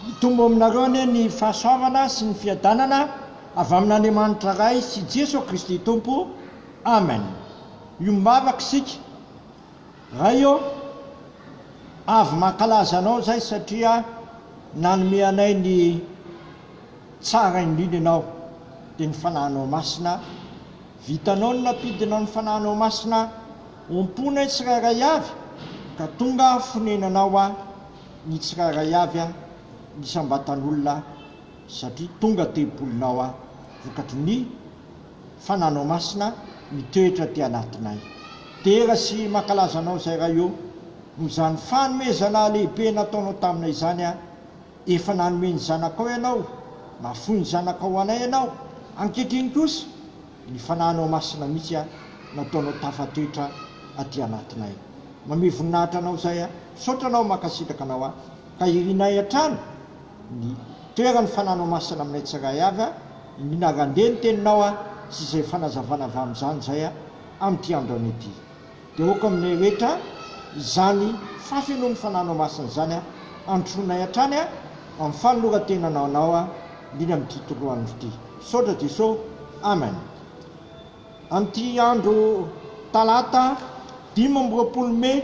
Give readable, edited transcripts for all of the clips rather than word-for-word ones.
Itombo aminareo anie ny fahasoavana sy ny fiadanana avy amin'Andriamanitra iray sy Jesosy Kristy Tompo. Amen. Io mivavaka isika raha io avy mankalaza anao zay satria nanome anay ny tsara indrindra ianao dia ny fanahinao masina. Vitanao ny napidina ny fanahinao masina ompona tsirairay avy ka tonga fonenanao ny tsirairay avy ny sambatan'olona satria tonga tempolinao vokatry ny fanahinao masina mitoetra ty anatinay. Tera sy mankalaza anao zay raha io no zany fanomezana lehibe nataonao taminay zany efa nanome ny zanakao ianao, mahafoy ny zanakao anay ianao. Ankehitriny kosa ny fanahinao masina mihitsy nataonao tafatoetra aty anatinay. Mame voninahitra anao zay misaotra anao makasitraka anao ka irinay hatrany ny toerany fanahinao masina aminay tsiray avy indrindra randeha ny teninao sy izay fanazavana avy amin'izany zay amin'ity androany ity. Dia oko aminay rehetra izany fafenoan'ny fanahinao masina zany andronay hatrany amin'ny fanolora-tenanao anao indrindra amin'ity toroany ity. Misaotra Jesosy. Amen. Amin'ity andro talata 5 Mey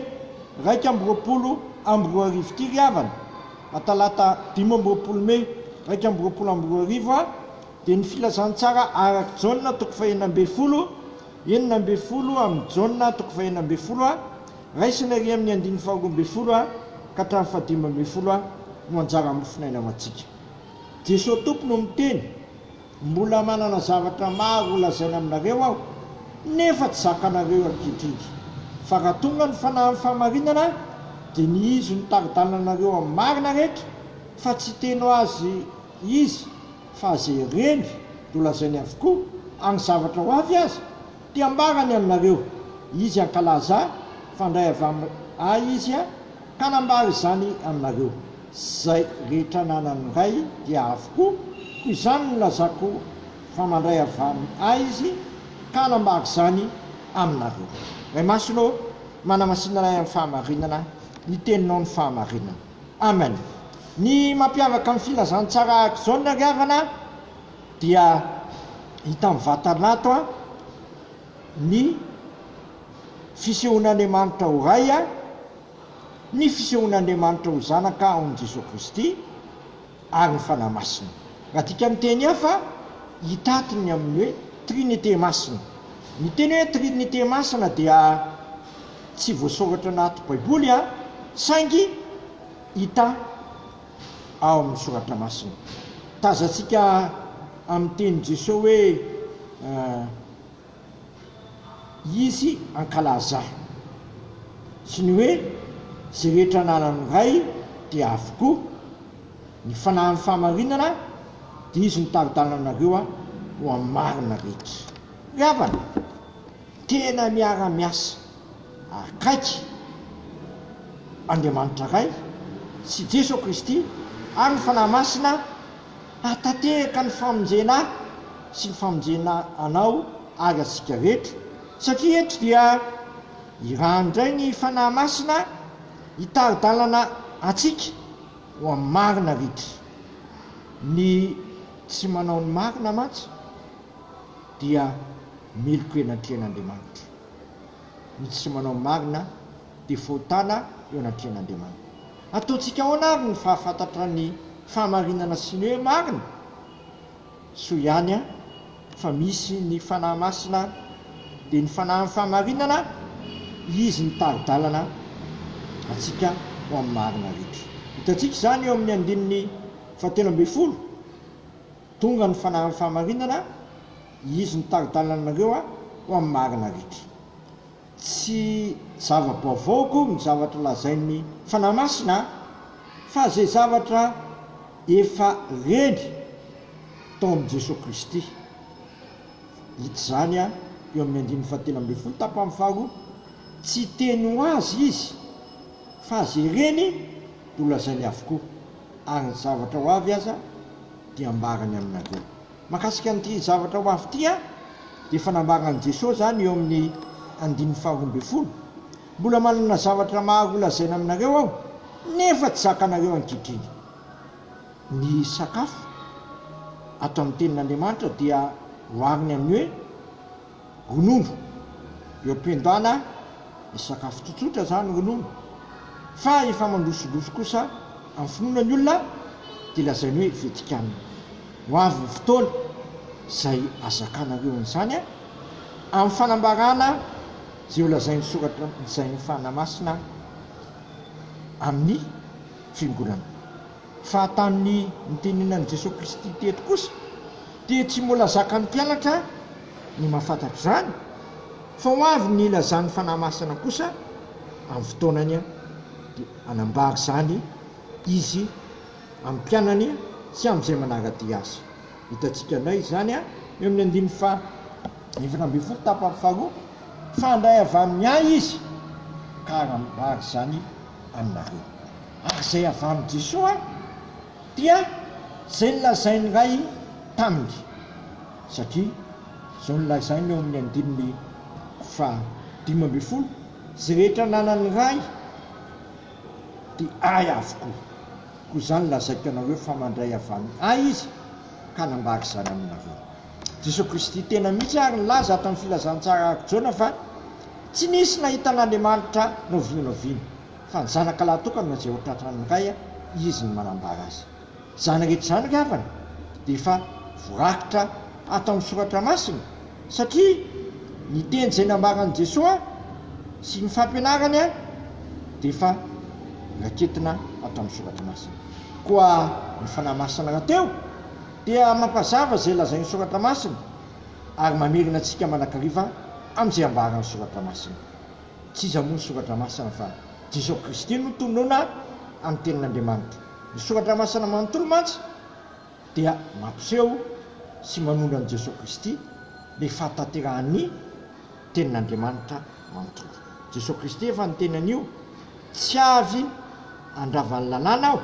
2020 ity ry havana, talata 5 Mey 2020 dia ny filazantsara araky jaune toko 240 amin'ny jaune toko 240 raisina ry amin'ny 12 ka hatramin'ny 15 no anjara mofinaina amintsika. Jesosy Tompo no miteny, mbola manana zavatra maro lazaina aminareo aho nefa tsy zakanareo ankehitriny. Fa raha tonga ny fanahin'ny fahamarinana dia ny izy no taridalanareo amin'ny marina rehetra, fa tsy tenao azy izy fa zay reny do lazainy avokoa any zavatra ho avy azy dia ambarany aminareo. Izy ankalaza fandray avy izy ka nambary izany aminareo. Zay rehetra nanany ray dia avokoa koa izany no lazako fa mandray avy izy ka nambary izany aminareo. Ray masonao manamasinanay amin'ny fahamarinana, ny teninao ny fahamarinana. Amen. Ny mampiavaka amin'ny filazantsara araka jaune ry havana dia hita amin'ny vatanato ny fisehoan'Andriamanitra ho ray, ny fisehoan'Andriamanitra ho zanaka ao amin'i Jesosy Kristy ary ny fanahy masina. Raha tika miteny hafa hitatiny amin'ny hoe trinité masina. Ny teny hoe trinité masina dia tsy voasoratra anaty baiboly saingy hita ao amin'ny soratra masina. Tazantsika amin'ny teny Jesosy hoe izy ankalaza sy ny hoe zay rehetra nanany ray dia avokoa ny fanahin'ny fahamarinana dia izy ny taridalanareo ho amin'ny marina rehetra. Ry havana, tena miara-miasa akaiky Andriamanitra ray sy Jesosy Kristy ary ny fanahy masina hatateraka ny famonjena sy ny famonjena anao ary asika rehetra. Satria eto dia irandray ny fanahy masina hitaridalana atsika ho amin'ny marina rehetra. Ny tsy manao ny marina mantsy dia miloko enatrehan'Andriamanitra. Ny tsy manao ny marina dia fahotana eo anatrehan'Andriamanitra. Ataontsika ahoana ary ny fahafantatra ny fahamarinana sy ny hoe marina? So ihany fa misy ny fanahy masina dia ny fanahin'ny fahamarinana izy ny taridalana atsika ho amin'ny marina rehetra. Hitantsika izany eo amin'ny 19 tonga ny fanahin'ny fahamarinana izy ny taridalanareo ho amin'ny marina rehetra. Tsy zava-baovao ny zavatra lazain'ny fanahy masina fa zay zavatra efa reny tao amin'i Jesosy Kristy. Hita zany eo amin'ny 19 tapany faharoa, tsy teny ho azy izy fa zay reny do lazainy avokoa ary ny zavatra ho avy aza dia ambarany aminareo. Makasika an'ity zavatra ho avy ity dia fanambarany Jesosy zany eo amin'ny 12. Mbola manana zavatra maro lazaina aminareo aho nefa tsy zakanareo ankehitriny. ny sakafo atao amin'ny tenin'Andriamanitra dia hoariny amin'ny hoe ronono. Eo am-piandohana ny sakafo tsotsotra zany ronono, fa efa mandrosolosy kosa amin'ny finoana ny olona dia lazainy hoe vetikanina. Ho avy ny fotoana izay azakanareo an'izany amin'ny fanambarana izay ho lazainy soratra izay ny fanamasina amin'ny fiangonana. Fa tamin'ny nitenenan'i Jesosy Kristy teto kosa dia tsy mbola zakan'ny mpianatra ny mahafantatra izany, fa ho avy ny ilazan'ny fanamasina kosa amin'ny fotoanany dia anambary izany izy amin'ny mpianany sy amin'izay manaradia azy. Hitantsika anay izany eo amin'ny 19 tapany faharoa, fandray avy amin'ny ahy izy ka anambary izany aminareo. Ary izay avy amin'ny Jesosy dia izay nolazainy ray taminy, satria izao nolazainy eo amin'ny 15 izay rehetra nanany ray dia ay avokoa. Koa izany lazaiko anareo fa mandray avy amin'ny ay izy ka anambary izany aminareo. Jesosy Kristy tena mihitsy ary nilaza ato amin'ny filazantsara Jaona fa tsy nisy nahita an'Andriamanitra novianoviana, fa ny zanaka lahy tokana izay ho tratran'ny ray izy ny manambara azy. Zany rehetra izany gavana dia efa voarakitra atao amin'ny soratra masina, satria ny teny izay nambaran'i Jesosy sy ny fampianarany dia efa raketina atao amin'ny soratra masina. Koa ny fanahy masina rahateo dia mampazava izay lazainy soratra masina ary mamerina antsika manakariva amin'izay ambaran'ny soratra masina. Tsy iza moa ny soratra masina fa Jesosy Kristy no tonoana amin'ny tenin'Andriamanitra. Ny soratra masina manontolo mantsy dia mampiseho sy manondra an'i Jesosy Kristy le fahatanterahany tenin'Andriamanitra manontolo. Jesosy Kristy efa ny tenan'io tsy avy andravany lalàna aho,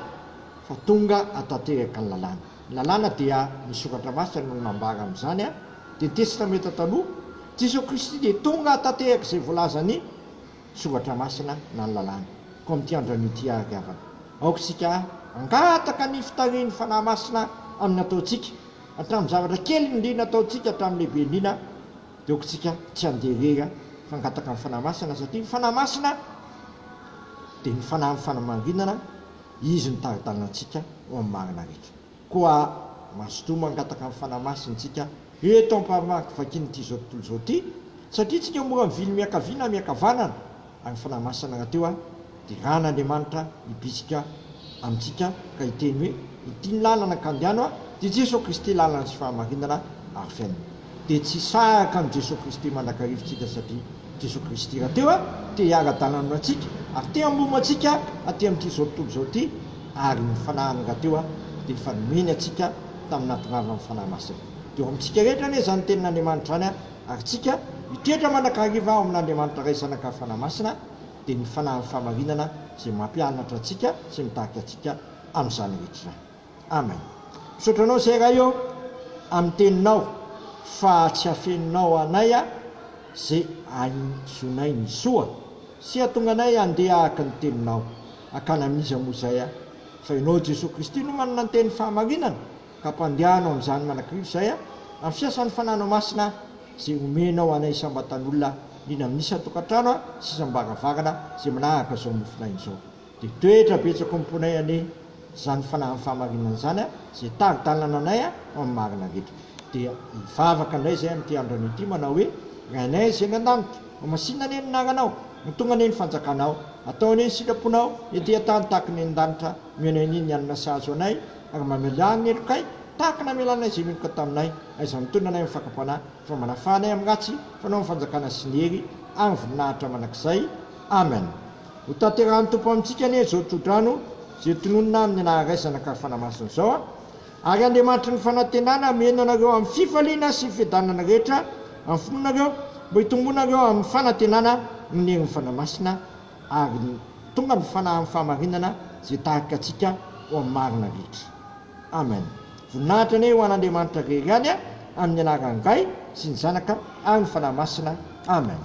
fa tonga atanteraka ny lalàna. Ny lalàna dia ny soratra masina no nambara amin'izany dia ny testamenta taloha Jesosy Kristy dia tonga atanteraka izay voalazany soratra masina na ny lalàna. Koa amin'ity andron'io ity ary avana aoka isika angataka ny fitarian'ny fanahy masina amin'ny ataontsika, hatramin'ny zavatra kely indrina ataontsika hatramin'ny lehibe indrina, dia aoka isika tsy handeha fa angataka amin'ny fanahy masina, satria ny fanahy masina dia ny fanahy amin'ny fanamarinana izy ny taritanantsika ho amin'ny marina rehetra. Koa mazotoa mangataka amin'ny fanahy masina tsika eto ampamaky vakinyity zao tontolo zao ity, satria tsika mora mivily miakaviana miakavanana amin'ny fanahy masina rahateo dia ran'Andriamanitra hibisika amintsika ka hiteny hoe ity ny lalana ka andehanao dia Jesosy Kristy lalana sy fahamarinana ary fiainana. Dia tsy saraka amin'ny Jesosy Kristy mandrakarivintsika, satria Jesosy Kristy rahateo te hiara-dalana antsika ary te hamomo antsika aty amin'ity zao tontolo zao ity, ary ny fanahiny rahateo dia efa nomeny antsika tamin'ny natonavany fanahy masina. Dia amintsika rehetra anie izany tenin'Andriamanitra izany ary tsika mitoetra mandrakariva ao amin'Andriamanitra ray sanaka fanahy masina dia ny fanahin'ny fahamarinana izay mampianatra antsika sy mitariky antsika amin'izany rehetra izany. Amen. Misaotra anao izay raha eo amin'ny teninao fa tsy hafeninao anay izay aintsonay ny soa sy hatonga anay handeha ahaka ny teninao. Akana amin'iza moa izay fa ianao Jesosy Kristy no manana ny teny fahamarinana ka mpandehanao amin'izany manakariva izay amin'ny fiasan'ny fanahinao masina izay omenao anay isam-batan'olona indrindra misy atokantrano sy isam-baravarana izay manaraka izao mofinainy izao. Dia toetra betsaka mponay anie izany fanahin'ny fahamarinana izany izay taritalana anay amin'ny marina rehetra. Dia hivavaka indray izay amin'ity andron'io ity manao hoe rainay izay ny an-danitra masinona anie ny anaranao, mitonga anie ny fanjakanao, atao anie ny silaponao ety an-tany tahaka ny an-danitra, mianao anie ny anina sahazo anay ary mamelana ny elokay tahaka namelanay izay menoka taminay, aiza mitondra anay amin'ny fakapanahy fa manafanay amin'ny ratsy fanao amin'ny fanjakana sy ny hery ary voninahitra manakizay. Amen. Ho tanterahan'ny tompo amintsika anie izao tsodrano izay tononona amin'ny anaraisana ka fanahy masina izao, ary Andriamanitra ny fanantenana meno anareo amin'ny fifaliana sy fiadanana rehetra amin'ny finoanareo mba hitongonareo amin'ny fanantenana ny herin'ny fanahy masina ary tonga ny fanahin'ny fahamarinana izay tahaka antsika ho amin'ny marina rehetra. Amen. Voninahitra anie ho an'Andriamanitra rery ihany amin'ny anaran'ny Ray sy ny Zanaka ary ny fanahy masina. Amen.